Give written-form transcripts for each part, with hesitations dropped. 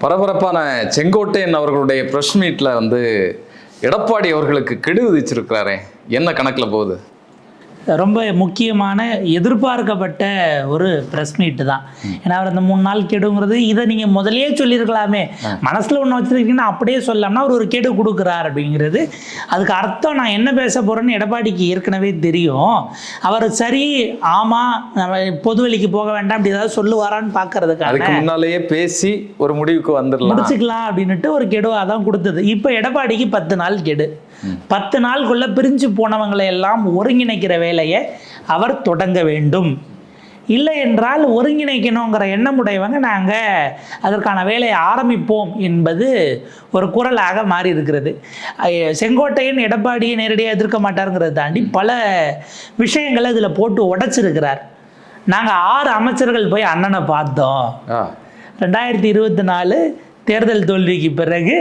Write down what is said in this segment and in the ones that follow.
பரபரப்பான செங்கோட்டையன் அவர்களுடைய ப்ரெஸ் மீட்டில் எடப்பாடி அவர்களுக்கு கெடு விதிச்சிருக்கிறாரே, என்ன கணக்கில் போகுது? ரொம்ப முக்கியமான எதிர்பார்க்கப்பட்ட ஒரு ப்ரெஸ் மீட்டு தான். ஏன்னா அவர் அந்த 3 நாள் கெடுங்கிறது இதை நீங்கள் முதலே சொல்லியிருக்கலாமே, மனசில் ஒன்று வச்சுருக்கீங்கன்னா அப்படியே சொல்லலாம்னா அவர் ஒரு கெடு கொடுக்குறார் அப்படிங்கிறது. அதுக்கு அர்த்தம் நான் என்ன பேச போகிறேன்னு எடப்பாடிக்கு ஏற்கனவே தெரியும். அவர் சரி ஆமாம் நம்ம பொதுவெளிக்கு போக வேண்டாம் அப்படி ஏதாவது சொல்லுவாரான்னு பார்க்கறதுக்கு அதுக்கு முன்னாலேயே பேசி ஒரு முடிவுக்கு முடிச்சுக்கலாம் அப்படின்ட்டு ஒரு கெடுவாக தான் கொடுத்தது. இப்போ எடப்பாடிக்கு 10 நாள் கெடு. 10 நாளுக்குள்ள பிரிஞ்சு போனவங்களை எல்லாம் ஒருங்கிணைக்கிற வேலையை அவர் தொடங்க வேண்டும். இல்லை என்றால் ஒருங்கிணைக்கணுங்கிற எண்ணமுடையவங்க நாங்கள் அதற்கான வேலையை ஆரம்பிப்போம் என்பது ஒரு குரலாக மாறி இருக்கிறது. செங்கோட்டையன் எடப்பாடியை நேரடியாக எதிர்க்க மாட்டாருங்கிறத தாண்டி பல விஷயங்களை இதில் போட்டு உடைச்சிருக்கிறார். நாங்கள் 6 அமைச்சர்கள் போய் அண்ணனை பார்த்தோம். 2024 தேர்தல் தோல்விக்கு பிறகு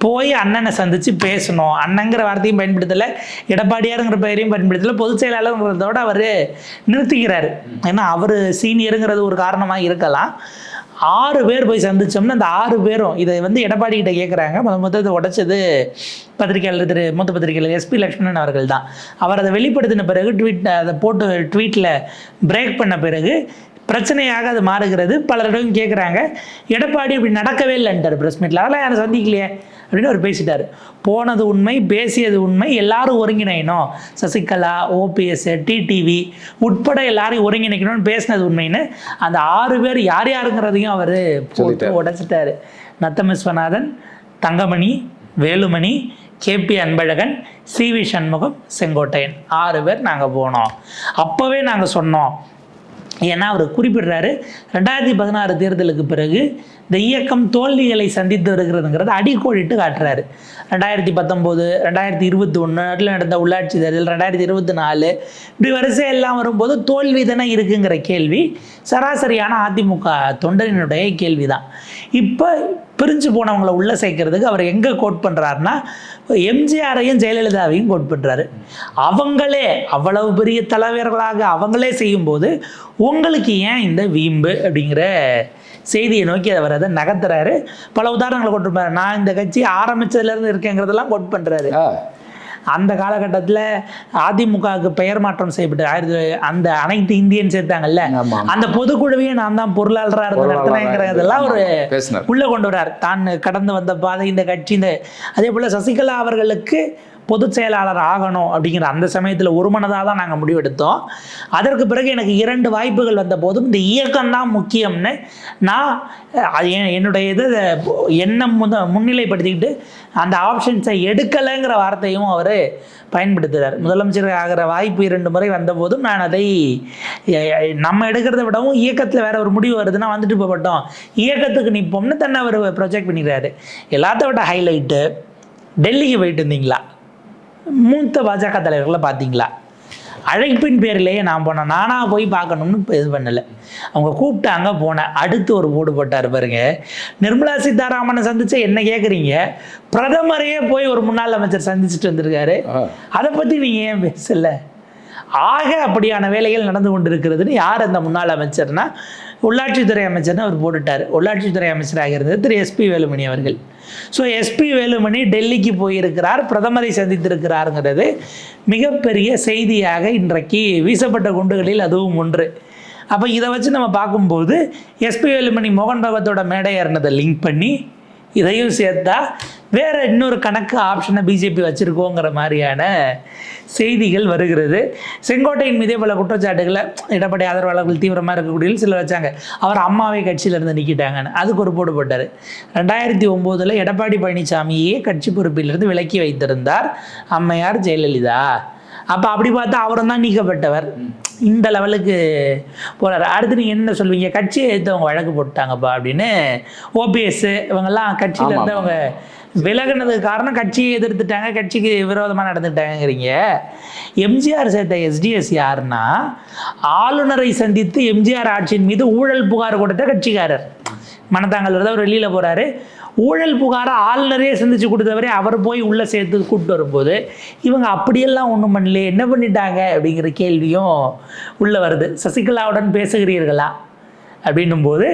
போய் அண்ணனை சந்தித்து பேசணும். அண்ணங்கிற வார்த்தையும் பயன்படுத்தலை, எடப்பாடியாருங்கிற பெயரையும் பயன்படுத்தலை, பொதுச் செயலாளருங்கிறதோடு அவர் நிறுத்திக்கிறாரு. ஏன்னா அவர் சீனியருங்கிறது ஒரு காரணமாக இருக்கலாம். 6 பேர் போய் சந்தித்தோம்னா அந்த 6 பேரும் இதை எடப்பாடி கிட்ட கேட்குறாங்க. மொத்தத்தை உடைச்சது பத்திரிகையாளர் மூத்த பத்திரிகையாளர் SP லக்ஷ்மணன் அவர்கள் தான். அவர் அதை வெளிப்படுத்தின பிறகு அதை போட்டு ட்வீட்டில் பிரேக் பண்ண பிறகு பிரச்சனையாக அது மாறுகிறது. பலரிடம் கேட்குறாங்க, எடப்பாடி இப்படி நடக்கவே இல்லைன்ட்டார் ப்ரெஸ் மீட்டில், அதெல்லாம் யாரும் சந்திக்கலையே அப்படின்னு அவர் பேசிட்டார். போனது உண்மை, பேசியது உண்மை, எல்லாரும் ஒருங்கிணைக்கணும், சசிகலா, OPS, TTV உட்பட எல்லாரையும் ஒருங்கிணைக்கணும்னு பேசினது உண்மைன்னு அந்த 6 பேர் யார் யாருங்கிறதையும் அவர் போட்டு உடைச்சிட்டாரு. நத்தம் விஸ்வநாதன், தங்கமணி, வேலுமணி, KP அன்பழகன், CV சண்முகம், செங்கோட்டையன் 6 பேர் நாங்கள் போனோம். அப்போவே நாங்கள் சொன்னோம். ஏன்னா அவர் குறிப்பிடுறாரு, 2016 தேர்தலுக்கு பிறகு இந்த இயக்கம் தோல்விகளை சந்தித்து வருகிறதுங்கிறத அடிக்கோடிட்டு காட்டுறாரு. 2019, 2021 நடந்த உள்ளாட்சி தேர்தல், 2024 இப்படி வரிசை எல்லாம் வரும்போது தோல்வி தானே இருக்குங்கிற கேள்வி சராசரியான அதிமுக தொண்டரினுடைய கேள்வி தான். இப்போ பிரிஞ்சு போனவங்களை உள்ளே சேர்க்கறதுக்கு அவர் எங்கே கோட் பண்ணுறாருன்னா, எம்ஜிஆரையும் ஜெயலலிதாவையும் கோட் பண்ணுறாரு. அவங்களே அவ்வளவு பெரிய தலைவர்களாக அவங்களே செய்யும்போது உங்களுக்கு ஏன் இந்த வீம்பு அப்படிங்கிற செய்தியை நோக்கி அவர் அதை நகர்த்துறாரு. பல உதாரணங்களை கொண்டு நான் இந்த கட்சி ஆரம்பித்ததுலேருந்து இருக்கேங்கிறதெல்லாம் கோட் பண்ணுறாரு. அந்த காலகட்டத்தில் அதிமுகவுக்கு பெயர் மாற்றம் செய்யப்பட்டு அந்த அனைத்து இந்தியன் சேர்த்தாங்கல்ல, அந்த பொதுக்குழுவையும் நான் தான் பொருளாளராக இருந்து நடத்தினேங்கிறதெல்லாம் ஒரு உள்ள கொண்டு வர்றார். தான் கடந்து வந்த பாதை இந்த கட்சி. அதே போல் சசிகலா அவர்களுக்கு பொதுச் செயலாளர் ஆகணும் அப்படிங்கிற அந்த சமயத்தில் ஒரு மனதாக தான் நாங்கள் முடிவெடுத்தோம். அதற்கு பிறகு எனக்கு 2 வாய்ப்புகள் வந்த போதும் இந்த இயக்கம்தான் முக்கியம்னு நான் என்னுடைய எண்ணம் முன்னிலைப்படுத்திக்கிட்டு அந்த ஆப்ஷன்ஸை எடுக்கலைங்கிற வார்த்தையும் அவர் பயன்படுத்துகிறார். முதலமைச்சர் ஆகிற வாய்ப்பு 2 முறை வந்தபோதும் நான் அதை நம்ம எடுக்கிறத விடவும் இயக்கத்தில் வேற ஒரு முடிவு வருதுன்னா வந்துட்டு போகட்டும், இயக்கத்துக்கு நிற்போம்னு தன்னை அவர் ப்ரொஜெக்ட் பண்ணிடுறாரு. எல்லாத்த விட ஹைலைட்டு, டெல்லிக்கு போயிட்டு இருந்தீங்களா? மூத்த பாஜக தலைவர்களை பார்த்தீங்களா? அழைப்பின் பேரிலேயே நான் போனேன், நானாக போய் பார்க்கணும்னு இது பண்ணலை, அவங்க கூப்பிட்டாங்க போனேன். அடுத்து ஒரு போடு போட்டார் பாருங்க, நிர்மலா சீதாராமனை சந்திச்சா என்ன கேட்குறீங்க, பிரதமரையே போய் ஒரு முன்னாள் அமைச்சர் சந்திச்சுட்டு வந்திருக்காரு, அதை பற்றி நீங்கள் ஏன் பேசலை? ஆக அப்படியான வேலைகள் நடந்து கொண்டு இருக்கிறதுன்னு யார் அந்த முன்னாள் அமைச்சர்னா உள்ளாட்சித்துறை அமைச்சர்னு அவர் போட்டுட்டார். உள்ளாட்சித்துறை அமைச்சராக இருந்தது திரு SP வேலுமணி அவர்கள். ஸோ SP வேலுமணி டெல்லிக்கு போயிருக்கிறார், பிரதமரை சந்தித்திருக்கிறாருங்கிறது மிகப்பெரிய செய்தியாக இன்றைக்கு வீசப்பட்ட குண்டுகளில் அதுவும் ஒன்று. அப்போ இதை வச்சு நம்ம பார்க்கும்போது SP வேலுமணி மோகன் பகவத்தோட மேடை ஏறினதை லிங்க் பண்ணி இதையும் சேர்த்தா வேற இன்னொரு கணக்கு ஆப்ஷனை பிஜேபி வச்சுருக்கோங்கிற மாதிரியான செய்திகள் வருகிறது. செங்கோட்டையின் மீதே பல குற்றச்சாட்டுகளை எடப்பாடி ஆதரவாளர்கள் தீவிரமாக இருக்கக்கூடிய சிலர் வச்சாங்க. அவர் அம்மாவை கட்சியிலேருந்து நீக்கிட்டாங்கன்னு, அதுக்கு ஒரு போடு போட்டார். 2009 எடப்பாடி பழனிசாமியே கட்சி பொறுப்பிலிருந்து விலக்கி வைத்திருந்தார் அம்மையார் ஜெயலலிதா. அப்போ அப்படி பார்த்தா அவரும் தான் நீக்கப்பட்டவர். இந்த லெவலுக்கு போகிறார். அடுத்து நீங்கள் என்ன சொல்வீங்க, கட்சியை எடுத்து அவங்க வழக்கு போட்டாங்கப்பா அப்படின்னு. OPS இவங்கெல்லாம் கட்சியில் இருந்து அவங்க விலகினதுக்கு காரணம் கட்சியை எதிர்த்துட்டாங்க, கட்சிக்கு விரோதமாக நடந்துட்டாங்கிறீங்க. எம்ஜிஆர் சேர்த்த SDS யாருன்னா ஆளுநரை சந்தித்து எம்ஜிஆர் ஆட்சியின் மீது ஊழல் புகார் கொடுத்த கட்சிக்காரர். மனத்தாங்கல் அவர் வெளியில் போகிறாரு, ஊழல் புகாரை ஆளுநரே சந்திச்சு கொடுத்தவரே அவர் போய் உள்ளே சேர்த்து கூப்பிட்டு வரும்போது இவங்க அப்படியெல்லாம் ஒன்றும் பண்ணல, என்ன பண்ணிட்டாங்க அப்படிங்கிற கேள்வியும் உள்ளே வருது. சசிகலாவுடன் பேசுகிறீர்களா அப்படின்னும் போது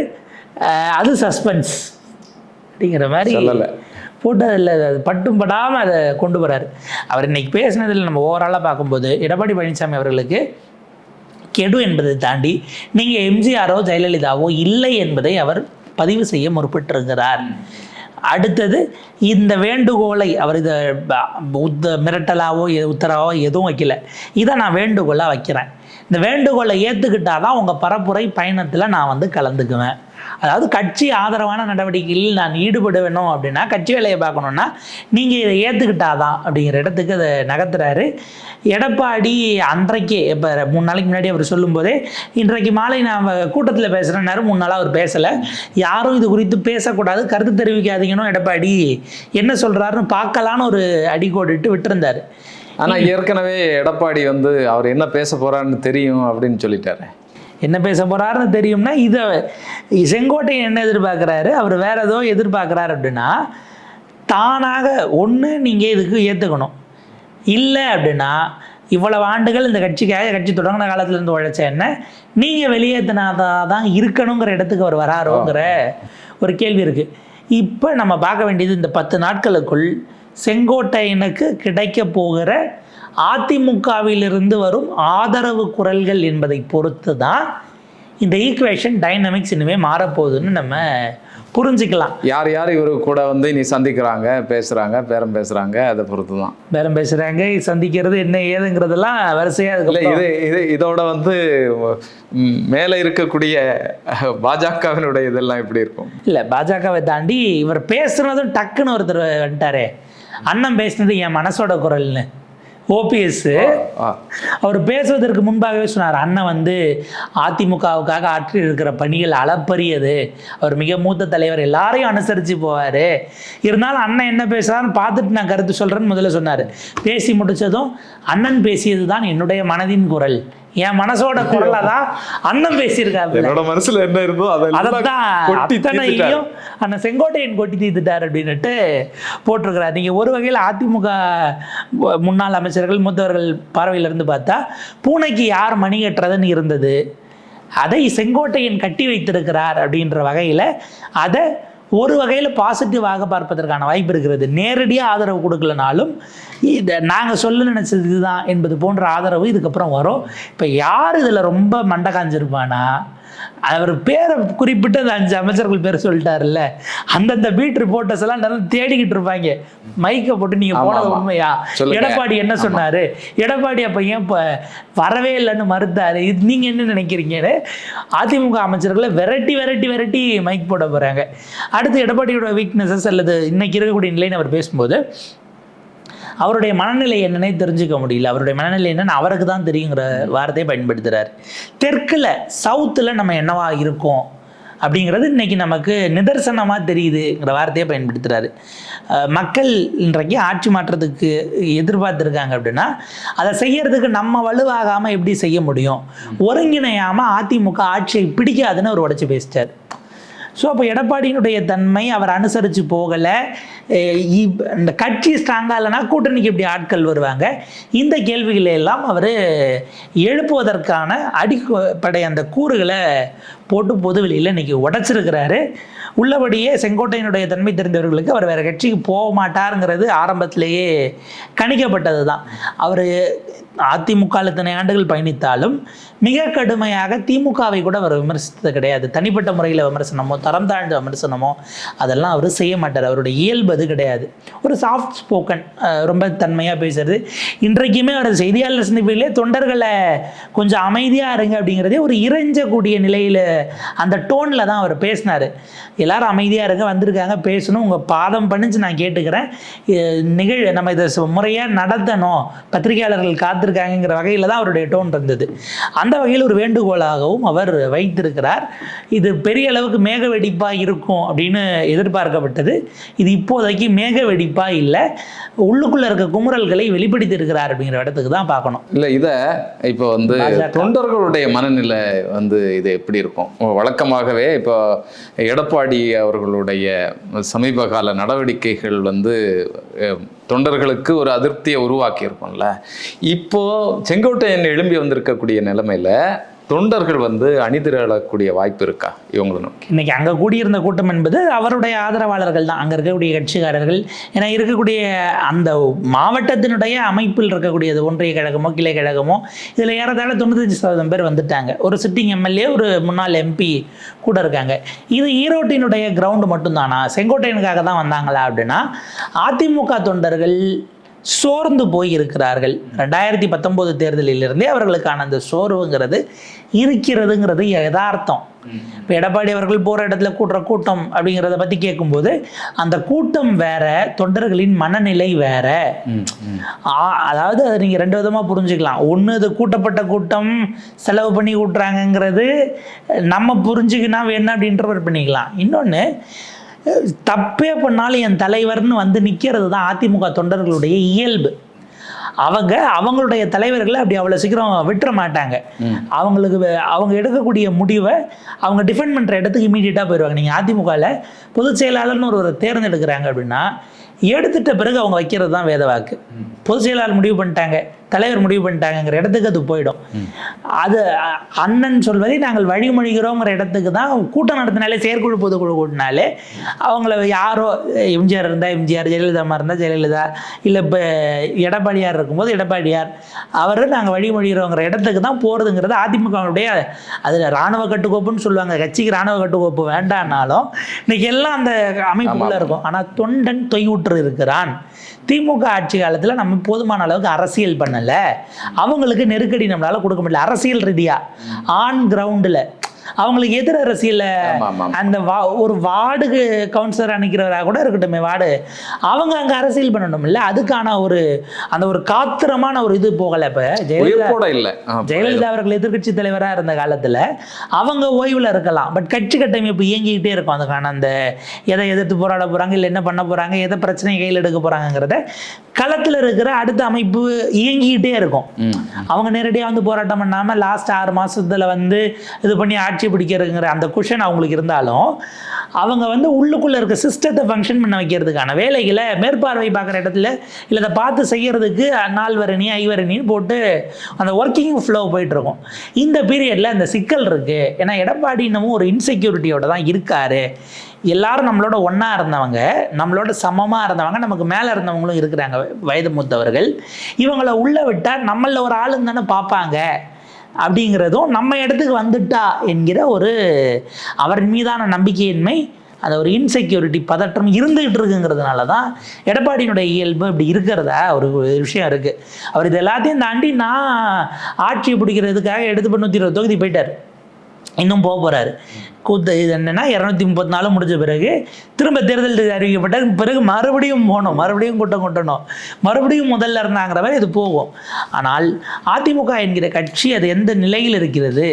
அது சஸ்பென்ஸ். அப்படிங்கிற மாதிரி போட்டு அதில் அது பட்டும் படாமல் அதை கொண்டு வராரு. அவர் இன்னைக்கு பேசினதில் நம்ம ஓவராலாக பார்க்கும்போது எடப்பாடி பழனிசாமி அவர்களுக்கு கெடு என்பதை தாண்டி நீங்கள் எம்ஜிஆரோ ஜெயலலிதாவோ இல்லை என்பதை அவர் பதிவு செய்ய முற்பட்டிருக்கிறார். அடுத்தது இந்த வேண்டுகோளை அவர் இதை மிரட்டலாவோ உத்தரவோ எதுவும் வைக்கல, இதை நான் வேண்டுகோளாக வைக்கிறேன். இந்த வேண்டுகோளை ஏற்றுக்கிட்டால் தான் உங்கள் பரப்புரை பயணத்தில் நான் வந்து கலந்துக்குவேன். அதாவது கட்சி ஆதரவான நடவடிக்கைகளில் நான் ஈடுபட வேணும் அப்படின்னா, கட்சி வேலையை பார்க்கணுன்னா நீங்கள் இதை ஏற்றுக்கிட்டாதான் அப்படிங்கிற இடத்துக்கு அதை நகர்த்துறாரு. எடப்பாடி அன்றைக்கே இப்போ 3 நாளைக்கு முன்னாடி அவர் சொல்லும்போதே, இன்றைக்கு மாலை நான் கூட்டத்தில் பேசுகிறேன்னாரு. 3 நாளாக அவர் பேசலை. யாரும் இது குறித்து பேசக்கூடாது, கருத்து தெரிவிக்காதீங்கன்னு எடப்பாடி என்ன சொல்கிறாருன்னு பார்க்கலான்னு ஒரு அடிக்கோடிட்டு விட்டுருந்தார். ஆனால் ஏற்கனவே எடப்பாடி வந்து அவர் என்ன பேச போகிறான்னு தெரியும் அப்படின்னு சொல்லிட்டாரு. என்ன பேச போகிறாருன்னு தெரியும்னா, இதை செங்கோட்டையன் என்ன எதிர்பார்க்குறாரு, அவர் வேற ஏதோ எதிர்பார்க்குறாரு அப்படின்னா, தானாக ஒன்று நீங்கள் இதுக்கு ஏற்றுக்கணும், இல்லை அப்படின்னா இவ்வளவு ஆண்டுகள் இந்த கட்சிக்காக கட்சி தொடங்கின காலத்துலேருந்து உழைச்ச என்ன நீங்கள் வெளியேற்றினாதான் இருக்கணுங்கிற இடத்துக்கு அவர் வராரோங்கிற ஒரு கேள்வி இருக்குது. இப்போ நம்ம பார்க்க வேண்டியது, இந்த 10 நாட்களுக்குள் செங்கோட்டையனுக்கு கிடைக்க போகிற அதிமுகவிலிருந்து வரும் ஆதரவு குரல்கள் என்பதை பொறுத்து தான் இந்த ஈக்குவேஷன் டைனமிக்ஸ் இனிமேல் மாறப்போகுதுன்னு நம்ம புரிஞ்சுக்கலாம். யார் யார் இவரு கூட வந்து இனி சந்திக்கிறாங்க, பேசுகிறாங்க, பேரம் பேசுகிறாங்க, அதை பொறுத்து தான். பேரம் பேசுகிறாங்க, சந்திக்கிறது என்ன ஏதுங்கிறதெல்லாம் வரிசையாக இல்லை. இதோட வந்து மேலே இருக்கக்கூடிய பாஜகவினுடைய இதெல்லாம் எப்படி இருக்கும்? இல்லை, பாஜகவை தாண்டி இவர் பேசுனதும் டக்குன்னு ஒருத்தர் வந்துட்டாரே, அண்ணன் பேசுனது என் மனசோட குரல்னு. ஓபிஎஸ் அவர் பேசுவதற்கு முன்பாகவே சொன்னார், அண்ணன் வந்து அதிமுகவுக்காக ஆற்றி இருக்கிற பணிகள் அளப்பரியது, அவர் மிக மூத்த தலைவர், எல்லாரையும் அனுசரித்து போவார், இருந்தாலும் அண்ணன் என்ன பேசுகிறான்னு பார்த்துட்டு நான் கருத்து சொல்கிறேன்னு முதல்ல சொன்னார். பேசி முடித்ததும் அண்ணன் பேசியது தான் என்னுடைய மனதின் குரல், என் மனசோட குரலை தான் அண்ணன் பேசியிருக்காரு, என்னோட மனசுல என்ன இருந்தோ அதையும் அண்ணன் செங்கோட்டையன் கொட்டி தீர்த்துட்டார் அப்படின்னுட்டு போட்டிருக்கிறார். நீங்கள் ஒரு வகையில் அதிமுக முன்னாள் அமைச்சர்கள் மூத்தவர்கள் பார்வையிலிருந்து பார்த்தா, பூனைக்கு யார் மணி கட்டுறதுன்னு இருந்தது, அதை செங்கோட்டையன் கட்டி வைத்திருக்கிறார் அப்படின்ற வகையில் அதை ஒரு வகையில் பாசிட்டிவாக பார்ப்பதற்கான வாய்ப்பு இருக்கிறது. நேரடியாக ஆதரவு கொடுக்கலனாலும் இதை நாங்கள் சொல்ல நினச்சது இதுதான் என்பது போன்ற ஆதரவு இதுக்கப்புறம் வரும். இப்போ யார் இதில் ரொம்ப மண்டை காஞ்சிருப்பானா, அவர் பேரை குறிப்பிட்டு அந்த 5 அமைச்சர்கள் பேர் சொல்லிட்டாருல்ல, அந்தந்த பீட் ரிப்போர்ட்டர்ஸ் எல்லாம் நல்லா தேடிக்கிட்டு இருப்பாங்க, மைக்கை போட்டு நீங்கள் போனது உண்மையா, எடப்பாடி என்ன சொன்னார், எடப்பாடி அப்போ ஏன் இப்போ வரவே இல்லைன்னு மறுத்தாரு, இது நீங்கள் என்ன நினைக்கிறீங்கன்னு அதிமுக அமைச்சர்களை விரட்டி மைக் போட போகிறாங்க. அடுத்து எடப்பாடியோட வீக்னஸஸ் அல்லது இன்னைக்கு இருக்கக்கூடிய நிலைன்னு அவர் பேசும்போது அவருடைய மனநிலை என்னன்னே தெரிஞ்சுக்க முடியல. அவருடைய மனநிலை என்னன்னு அவருக்கு தான் தெரியுங்கிற வார்த்தையை பயன்படுத்துகிறார். தெற்கில் சவுத்தில் நம்ம என்னவா இருக்கோம் அப்படிங்கிறது இன்றைக்கி நமக்கு நிதர்சனமாக தெரியுதுங்கிற வார்த்தையை பயன்படுத்துகிறாரு. மக்கள் இன்றைக்கு ஆட்சி மாற்றத்துக்கு எதிர்பார்த்துருக்காங்க அப்படின்னா, அதை செய்யறதுக்கு நம்ம வலுவாகாமல் எப்படி செய்ய முடியும், ஒருங்கிணையாமல் அதிமுக ஆட்சியை பிடிக்காதுன்னு அவர் உடைச்சு பேசிட்டார். ஸோ அப்போ எடப்பாடியினுடைய தன்மை, அவர் அனுசரித்து போகலை, இந்த கட்சி ஸ்ட்ராங்காக இல்லைனா கூட்டணிக்கு எப்படி ஆட்கள் வருவாங்க, இந்த கேள்விகளை எல்லாம் அவர் எழுப்புவதற்கான அடிப்படை அந்த கூறுகளை போட்டு பொதுவெளியில் இன்றைக்கி உடைச்சிருக்கிறாரு. உள்ளபடியே செங்கோட்டையனுடைய தன்மை தெரிந்தவர்களுக்கு அவர் வேறு கட்சிக்கு போக மாட்டாருங்கிறது ஆரம்பத்திலேயே கணிக்கப்பட்டது தான். அவர் அதிமுக இத்தனை ஆண்டுகள் பயணித்தாலும் மிக கடுமையாக திமுகவை கூட அவர் விமர்சித்தது கிடையாது. தனிப்பட்ட முறையில் விமர்சனமோ தரம் தாழ்ந்த விமர்சனமோ அதெல்லாம் அவர் செய்ய மாட்டார். அவருடைய இயல்பு அது கிடையாது. ஒரு சாஃப்ட் ஸ்போக்கன், ரொம்ப தன்மையாக பேசுறது. இன்றைக்குமே அவர் செய்தியாளர் சந்திப்பிலே தொண்டர்களை கொஞ்சம் அமைதியாக இருங்க அப்படிங்கிறதே ஒரு இறைஞ்சக்கூடிய நிலையில் அந்த டோனில் தான் அவர் பேசினார். எல்லாரும் அமைதியாக இருங்க, வந்திருக்காங்க பேசணும், உங்கள் பாதம் பண்ணிச்சு நான் கேட்டுக்கிறேன், நம்ம இதை முறையாக நடத்தணும், பத்திரிகையாளர்கள் காத்திருக்காங்கிற வகையில் தான் அவருடைய டோன் இருந்தது. அந்த வகையில் ஒரு வேண்டுகோளாகவும் அவர் வைத்திருக்கிறார். இது பெரிய அளவுக்கு மேக வெடிப்பாக இருக்கும் அப்படின்னு எதிர்பார்க்கப்பட்டது. இது இப்போதைக்கு மேக வெடிப்பாக இல்லை, உள்ளுக்குள்ளே இருக்க குமுறல்களை வெளிப்படுத்தி இருக்கிறார் அப்படிங்கிற இடத்துக்கு தான் பார்க்கணும். இல்லை, இதை இப்போ வந்து தொண்டர்களுடைய மனநிலை வந்து இது எப்படி இருக்கும்? வழக்கமாகவே இப்போ எடப்பாடி அவர்களுடைய சமீப கால நடவடிக்கைகள் வந்து தொண்டர்களுக்கு ஒரு அதிருப்தியை உருவாக்கி இருக்கும்ல. இப்போ செங்கோட்டையன் எழும்பி வந்திருக்கக்கூடிய நிலைமையில தொண்டர்கள் வந்து அணிதிரளக்கூடிய வாய்ப்பு இருக்கா இவங்களும்? இன்னைக்கு அங்கே கூடியிருந்த கூட்டம் என்பது அவருடைய ஆதரவாளர்கள் தான், அங்கே இருக்கக்கூடிய கட்சிக்காரர்கள். ஏன்னா இருக்கக்கூடிய அந்த மாவட்டத்தினுடைய அமைப்பில் இருக்கக்கூடியது ஒன்றிய கழகமோ கிளை கழகமோ இதில் ஏறத்தாழ 95% பேர் வந்துட்டாங்க. ஒரு சிட்டிங் எம்எல்ஏ, ஒரு முன்னாள் எம்பி கூட இருக்காங்க. இது ஈரோட்டினுடைய கிரவுண்டு மட்டும்தானா, செங்கோட்டையனுக்காக தான் வந்தாங்களா அப்படின்னா அதிமுக தொண்டர்கள் சோர்ந்து போய் இருக்கிறார்கள். 2019 தேர்தலிலிருந்தே அவர்களுக்கான அந்த சோர்வுங்கிறது இருக்கிறதுங்கிறது யதார்த்தம். இப்போ எடப்பாடி அவர்கள் போகிற இடத்துல கூட்டுற கூட்டம் அப்படிங்கிறத பற்றி கேட்கும்போது அந்த கூட்டம் வேற, தொண்டர்களின் மனநிலை வேற. அதாவது அதை நீங்கள் 2 விதமாக புரிஞ்சுக்கலாம். ஒன்று, இது கூட்டப்பட்ட கூட்டம் செலவு பண்ணி கூட்டுறாங்கங்கிறது நம்ம புரிஞ்சுக்கினா வேணும் அப்படின்ற பண்ணிக்கலாம். இன்னொன்று, தப்பே பண்ணாலும் என் தலைவர்னு வந்து நிற்கிறது தான் அதிமுக தொண்டர்களுடைய இயல்பு. அவங்களுடைய தலைவர்களை அப்படி அவ்வளோ சீக்கிரம் விட்டுற மாட்டாங்க. அவங்க எடுக்கக்கூடிய முடிவை அவங்க டிஃபெண்ட் பண்ணுற இடத்துக்கு இமீடியட்டாக போயிடுவாங்க. நீங்கள் அதிமுகவில் பொதுச் செயலாளர்னு ஒரு தேர்ந்தெடுக்கிறாங்க அப்படின்னா எடுத்துட்ட பிறகு அவங்க வைக்கிறது தான் வேத வாக்கு. பொதுச் செயலாளர் முடிவு பண்ணிட்டாங்க, தலைவர் முடிவு பண்ணிட்டாங்கிற இடத்துக்கு அது போயிடும். அது அண்ணன் சொல்வதை நாங்கள் வழிமொழிகிறோங்கிற இடத்துக்கு தான். கூட்டம் நடத்தினாலே, செயற்குழு பொதுக்குழு கூட்டினாலே அவங்கள யாரோ, எம்ஜிஆர் இருந்தால் எம்ஜிஆர், ஜெயலலிதா இருந்தால் ஜெயலலிதா, இல்லை இப்போ எடப்பாடியார் இருக்கும்போது எடப்பாடியார், அவர் நாங்கள் வழிமொழிகிறோங்கிற இடத்துக்கு தான் போகிறதுங்கிறது அதிமுகவுடைய. அதில் இராணுவ கட்டுக்கோப்புன்னு சொல்லுவாங்க, கட்சிக்கு இராணுவ கட்டுக்கோப்பு வேண்டான்னாலும் இன்னைக்கு எல்லாம் அந்த அமைப்புக்குள்ளே இருக்கும். ஆனால் தொண்டன் தொய்வுற்று இருக்கிறான். திமுக ஆட்சி காலத்தில் நம்ம போதுமான அளவுக்கு அரசியல் பண்ணலை, அவங்களுக்கு நெருக்கடி நம்மளால கொடுக்க முடியல. அரசியல் ரீதியாக ஆன் கிரவுண்டில் அவங்களுக்கு எதிர் அரசியலில் அந்த ஒரு வார்டு கவுன்சிலர் அனுக்கிறவராக கூட இருக்கட்டும், வார்டு அவங்க அங்கே அரசியல் பண்ணணும் இல்லை, அதுக்கான அந்த ஒரு காத்திரமான ஒரு இது போகலை. இப்போ ஜெயலலிதா அவர்கள் எதிர்கட்சி தலைவராக இருந்த காலத்தில் அவங்க ஓய்வில் இருக்கலாம், பட் கட்சி கட்டமைப்பு இயங்கிக்கிட்டே இருக்கும். அதுக்கான அந்த எதை எதிர்த்து போராட போகிறாங்க, இல்லை என்ன பண்ண போகிறாங்க, எதை பிரச்சனை கையில் எடுக்க போகிறாங்கிறத களத்தில் இருக்கிற அடுத்த அமைப்பு இயங்கிக்கிட்டே இருக்கும். அவங்க நேரடியாக வந்து போராட்டம் பண்ணாமல் லாஸ்ட் 6 மாதத்தில் வந்து இது பண்ணி ஆட்சி பிடிக்கிறதுங்கிற அந்த குஷன் அவங்களுக்கு இருந்தாலும் அவங்க வந்து உள்ளுக்குள்ளே இருக்க சிஸ்டத்தை ஃபங்க்ஷன் பண்ண வைக்கிறதுக்கான வேலைகளை மேற்பார்வை பார்க்குற இடத்துல இல்லை அதை பார்த்து செய்கிறதுக்கு 4 வரணி 5 வரணின்னு போட்டு அந்த ஒர்க்கிங் ஃப்ளோ போயிட்டுருக்கும். இந்த பீரியடில் அந்த சிக்கல் இருக்குது. ஏன்னா எடப்பாடி இன்னமும் ஒரு இன்செக்யூரிட்டியோட தான் இருக்கார். எல்லாரும் நம்மளோட ஒன்றா இருந்தவங்க, நம்மளோட சமமாக இருந்தவங்க, நமக்கு மேலே இருந்தவங்களும் இருக்கிறாங்க, வயது மூத்தவர்கள். இவங்களை உள்ளே விட்டால் நம்மளில் ஒரு ஆளுன்னு தானே பார்ப்பாங்க அப்படிங்கிறதும், நம்ம இடத்துக்கு வந்துட்டா என்கிற ஒரு அவர் மீதான நம்பிக்கையின்மை, அந்த ஒரு இன்செக்யூரிட்டி பதற்றம் இருந்துகிட்டு இருக்குங்கிறதுனால தான் எடப்பாடியினுடைய இயல்பு இப்படி இருக்கிறதா ஒரு விஷயம் இருக்குது. அவர் இது எல்லாத்தையும் தாண்டி நான் ஆட்சி பிடிக்கிறதுக்காக எடுத்து 120 தொகுதி போயிட்டார், இன்னும் போக போகிறாரு. கூத்து இது என்னென்னா 234 முடிஞ்ச பிறகு திரும்ப தேர்தல் அறிவிக்கப்பட்ட பிறகு மறுபடியும் போகணும், மறுபடியும் கூட்டம் கொட்டணும், மறுபடியும் முதல்ல இருந்தாங்கிற மாதிரி இது போகும். ஆனால் அதிமுக என்கிற கட்சி அது எந்த நிலையில் இருக்கிறது?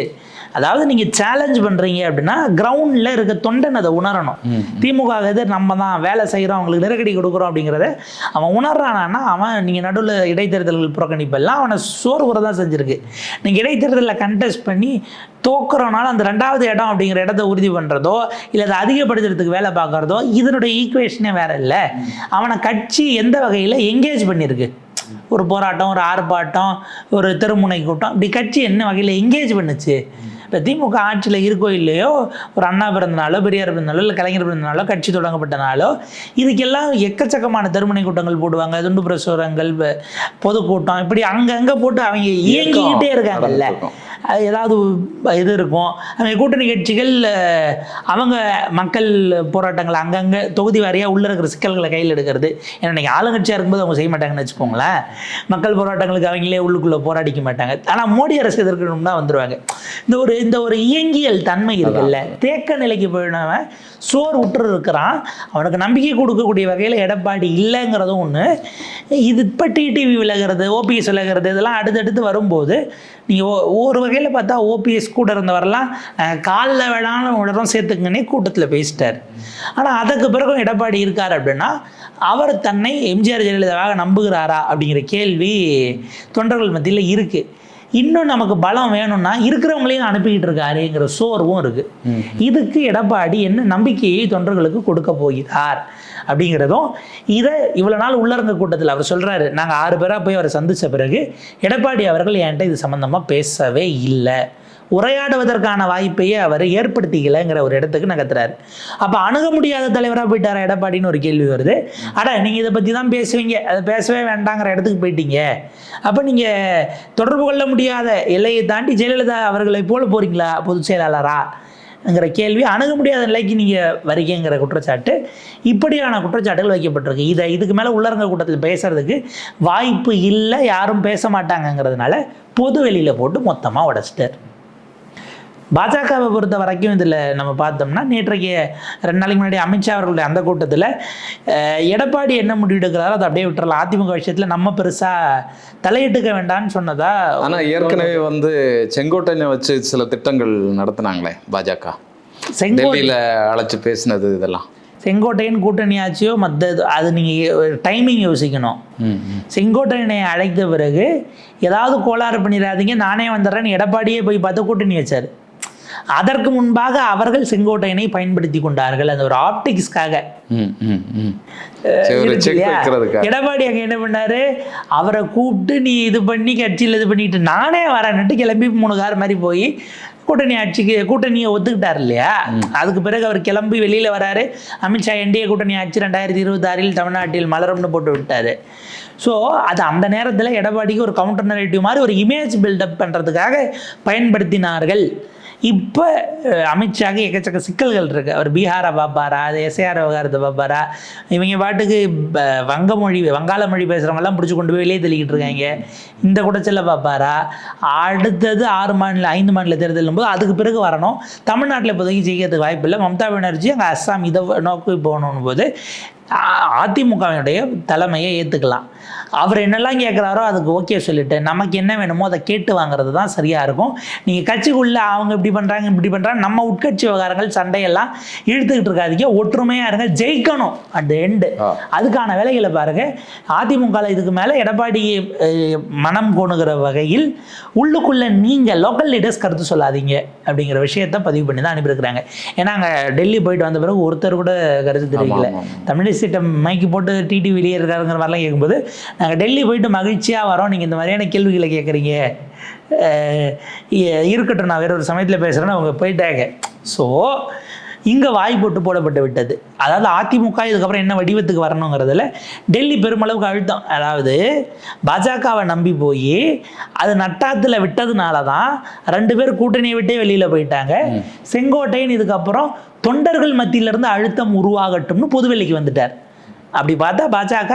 அதாவது நீங்கள் சேலஞ்ச் பண்ணுறீங்க அப்படின்னா கிரவுண்டில் இருக்க தொண்டன் அதை உணரணும். திமுக எதிர் நம்ம தான் வேலை செய்கிறோம், அவங்களுக்கு நெருக்கடி கொடுக்குறோம் அப்படிங்கிறத அவன் உணர்றானா அவன் நீங்கள் நடுவில் இடைத்தேர்தல்கள் புறக்கணிப்பெல்லாம் அவனை சோறு தான் செஞ்சுருக்கு. நீங்கள் இடைத்தேர்தலில் கண்டெஸ்ட் பண்ணி தோக்குறோனால அந்த 2வது இடம் அப்படிங்கிற இடத்த உறுதி பண்ணுறதோ இல்லை அதை அதிகப்படுத்துறதுக்கு வேலை பார்க்குறதோ இதனுடைய ஈக்குவேஷனே வேற இல்லை. அவனை கட்சி எந்த வகையில் என்கேஜ் பண்ணியிருக்கு? ஒரு போராட்டம், ஒரு ஆர்ப்பாட்டம், ஒரு தெருமுனை கூட்டம், இப்படி கட்சி என்ன வகையில் என்கேஜ் பண்ணுச்சு? இப்போ திமுக ஆட்சியில் இருக்கோ இல்லையோ, ஒரு அண்ணா பிறந்தனாலோ, பெரியார் பிறந்தனாலோ, இல்லை கலைஞர் பிறந்தனாலோ, கட்சி தொடங்கப்பட்டனாலோ இதுக்கெல்லாம் எக்கச்சக்கமான தெருமுனை கூட்டங்கள் போடுவாங்க, துண்டு பிரசுரங்கள், பொதுக்கூட்டம், இப்படி அங்கங்கே போட்டு அவங்க இயங்கிக்கிட்டே இருக்காங்கல்ல. ஏதாவது இது இருக்கும். அவங்க கூட்டணி கட்சிகள் அவங்க மக்கள் போராட்டங்கள் அங்கங்கே தொகுதி வாரியாக உள்ளே இருக்கிற சிக்கல்களை கையில் எடுக்கிறது. ஏன்னா இன்றைக்கி ஆளுங்கட்சியாக இருக்கும்போது அவங்க செய்ய மாட்டாங்கன்னு வச்சுக்கோங்களேன். மக்கள் போராட்டங்களுக்கு அவங்களே உள்ளுக்குள்ளே போராடிக்க மாட்டாங்க. ஆனால் மோடி அரசு எதிர்க்கணும்னா வந்துடுவாங்க. இந்த ஒரு இயங்கியல் தன்மை இருக்குல்ல, தேக்க நிலைக்கு போயினவன் சோறு விட்டுரு இருக்கிறான். அவனுக்கு நம்பிக்கை கொடுக்கக்கூடிய வகையில் எடப்பாடி இல்லைங்கிறதும் ஒன்று. இது இப்போ டிடிவி விலகிறது, ஓபிஎஸ் விலகிறது, இதெல்லாம் அடுத்தடுத்து வரும்போது நீங்கள் ஒரு வகையில் பார்த்தா ஓபிஎஸ் கூட இருந்தவரெல்லாம் காலில் வேணாலும் உடனும் சேர்த்துங்கன்னே கூட்டத்தில் பேசிட்டார். ஆனால் அதுக்கு பிறகும் எடப்பாடி இருக்கார் அப்படின்னா அவர் தன்னை எம்ஜிஆர் ஜெயலலிதாவாக நம்புகிறாரா அப்படிங்கிற கேள்வி தொண்டர்கள் மத்தியில் இருக்குது. இன்னும் நமக்கு பலம் வேணும்னா இருக்கிறவங்களையும் அனுப்பிக்கிட்டு இருக்காருங்கிற சோர்வும் இருக்குது. இதுக்கு எடப்பாடி என்ன நம்பிக்கையை தொண்டர்களுக்கு கொடுக்க போகிறார் அப்படிங்கிறதும், இதை இவ்வளோ நாள் உள்ளரங்க கூட்டத்தில் அவர் சொல்கிறாரு, நாங்கள் 6 பேராக போய் அவரை சந்தித்த பிறகு எடப்பாடி அவர்கள் என்கிட்ட இது சம்மந்தமாக பேசவே இல்லை, உரையாடுவதற்கான வாய்ப்பையே அவர் ஏற்படுத்திக்கலைங்கிற ஒரு இடத்துக்கு நகர்த்துறாரு. அப்போ அணுக முடியாத தலைவராக போயிட்டாரா எடப்பாடின்னு ஒரு கேள்வி வருது. நீங்கள் இதை பற்றி தான் பேசுவீங்க, அதை பேசவே வேண்டாங்கிற இடத்துக்கு போயிட்டீங்க. அப்போ நீங்கள் தொடர்பு கொள்ள முடியாத எல்லையை தாண்டி ஜெயலலிதா அவர்களை போல போகிறீங்களா பொதுச் செயலாளராங்கிற கேள்வி. அணுக முடியாத நிலைக்கு நீங்கள் வரீங்கிற குற்றச்சாட்டு, இப்படியான குற்றச்சாட்டுகள் வைக்கப்பட்டிருக்கு. இதுக்கு மேலே உள்ளரங்க கூட்டத்தில் பேசுறதுக்கு வாய்ப்பு இல்லை, யாரும் பேச மாட்டாங்கங்கிறதுனால பொது வெளியில் போட்டு மொத்தமாக உடைச்சிட்டார். பாஜகவை பொறுத்த வரைக்கும் இதில் நம்ம பார்த்தோம்னா, நேற்றைக்கு 2 நாளைக்கு முன்னாடி அமித்ஷா அவர்களுடைய அந்த கூட்டத்தில் எடப்பாடி என்ன முடிவு எடுக்கிறாரோ அதை அப்படியே விட்டுறலாம், அதிமுக விஷயத்தில் நம்ம பெருசாக தலையிட்டுக்க வேண்டாம்னு சொன்னதா. ஆனால் ஏற்கனவே செங்கோட்டையை வச்சு சில திட்டங்கள் நடத்தினாங்களே பாஜக, டெல்லியில் அழைச்சி பேசினது, இதெல்லாம் செங்கோட்டையன் கூட்டணி ஆட்சியோ மற்ற அது நீங்கள் டைமிங் யோசிக்கணும். செங்கோட்டையனை அழைத்த பிறகு ஏதாவது கோளாறு பண்ணிடாதீங்க, நானே வந்துடுறேன்னு எடப்பாடியே போய் பார்த்து கூட்டணி வச்சார். அதற்கு முன்பாக அவர்கள் செங்கோட்டையனை பயன்படுத்தி கொண்டார்கள், அந்த ஒரு ஆப்டிக்ஸ்க்காக. எடப்பாடி அங்கே என்ன பண்ணாரு, அவரை கூப்பிட்டு நீ இது பண்ணி கட்சியில் இது பண்ணிட்டு நானே வரேன்னுட்டு கிளம்பி 3 கார் மாதிரி போய் கூட்டணியை ஒத்துக்கிட்டார் இல்லையா. அதுக்கு பிறகு அவர் கிளம்பி வெளியில் வராரு. அமித்ஷா என்டிஏ கூட்டணி ஆட்சி 2026 தமிழ்நாட்டில் மலரும்னு போட்டு விட்டார். ஸோ அது அந்த நேரத்தில் எடப்பாடிக்கு ஒரு கவுண்டர் நரேட்டிவ் மாதிரி ஒரு இமேஜ் பில்டப் பண்ணுறதுக்காக பயன்படுத்தினார்கள். இப்போ அமித்ஷாக்கு எக்கச்சக்க சிக்கல்கள் இருக்குது. அவர் பீகாரை பார்ப்பாரா, அது எஸ்ஐஆர் விவகாரத்தை பார்ப்பாரா, இவங்க பாட்டுக்கு வங்காள மொழி பேசுகிறவங்கெல்லாம் பிடிச்சி கொண்டு போய் வெளியே தள்ளிக்கிட்டு இருக்காங்க, இந்த குடைச்சலை பார்ப்பாரா, அடுத்தது 5 மாநில தேர்தலும் போது அதுக்கு பிறகு வரணும். தமிழ்நாட்டில் இப்போதைக்கு ஜெயிக்கிறதுக்கு வாய்ப்பு இல்லை. மம்தா பானர்ஜி அங்கே அஸ்ஸாம் இதை நோக்கி போகணும் போது அதிமுகவினுடைய தலைமையை ஏற்றுக்கலாம். அவர் என்னெல்லாம் கேட்குறாரோ அதுக்கு ஓகே சொல்லிட்டு நமக்கு என்ன வேணுமோ அதை கேட்டு வாங்குறது தான் சரியாக இருக்கும். நீங்கள் கட்சிக்குள்ளே அவங்க இப்படி பண்ணுறாங்க நம்ம உட்கட்சி விவகாரங்கள் சண்டையெல்லாம் இழுத்துக்கிட்டு இருக்காதீங்க, ஒற்றுமையாக இருங்க, ஜெயிக்கணும் அட் எண்டு. அதுக்கான வேலைகளை பாருங்கள். அதிமுகவில் இதுக்கு மேலே எடப்பாடி மனம் கோணுகிற வகையில் உள்ளுக்குள்ளே நீங்கள் லோக்கல் லீடர்ஸ் கருத்து சொல்லாதீங்க அப்படிங்கிற விஷயத்த பதிவு பண்ணி தான் அனுப்பியிருக்கிறாங்க. ஏன்னா அங்கே டெல்லி போயிட்டு வந்த பிறகு ஒருத்தர் கூட கருத்து தெரிவிக்கல. தமிழிசைட்ட மைக்கு போட்டு டிடி வெளியே இருக்காருங்கிற மாதிரிலாம் கேட்கும்போது, நாங்கள் டெல்லி போயிட்டு மகிழ்ச்சியாக வரோம், நீங்கள் இந்த மாதிரியான கேள்விகளை கேட்குறீங்க, இருக்கட்டும் நான் வேற ஒரு சமயத்தில் பேசுகிறேன்னு அவங்க போயிட்டாங்க. ஸோ இங்கே வாய் போட்டு போடப்பட்டு விட்டது. அதாவது அதிமுக இதுக்கப்புறம் என்ன வடிவத்துக்கு வரணுங்கிறதுல டெல்லி பெருமளவுக்கு அழுத்தம். அதாவது பாஜகவை நம்பி போய் அது நட்டாத்தில் விட்டதுனால தான் 2 பேர் கூட்டணியை விட்டே வெளியில் போயிட்டாங்க. செங்கோட்டையன் இதுக்கப்புறம் தொண்டர்கள் மத்தியிலிருந்து அழுத்தம் உருவாகட்டும்னு பொதுவெளிக்கு வந்துட்டார். அப்படி பார்த்தா பாஜக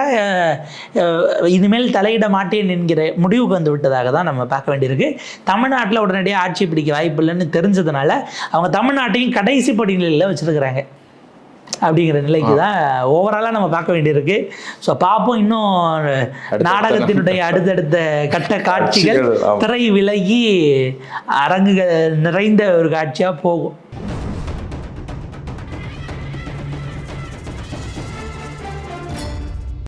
இனிமேல் தலையிட மாட்டேன் என்கிற முடிவுக்கு வந்து விட்டதாக தான் நம்ம பார்க்க வேண்டியிருக்கு. தமிழ்நாட்டில் உடனடியாக ஆட்சி பிடிக்க வாய்ப்பு இல்லைன்னு தெரிஞ்சதுனால அவங்க தமிழ்நாட்டையும் கடைசி படிநிலையில் வச்சுருக்கிறாங்க. அப்படிங்கிற நிலைக்கு தான் ஓவராலாக நம்ம பார்க்க வேண்டியிருக்கு. ஸோ பார்ப்போம், இன்னும் நாடகத்தினுடைய அடுத்தடுத்த கட்ட காட்சிகள் திரை விலகி அரங்குகள் நிறைந்த ஒரு காட்சியாக போகும்.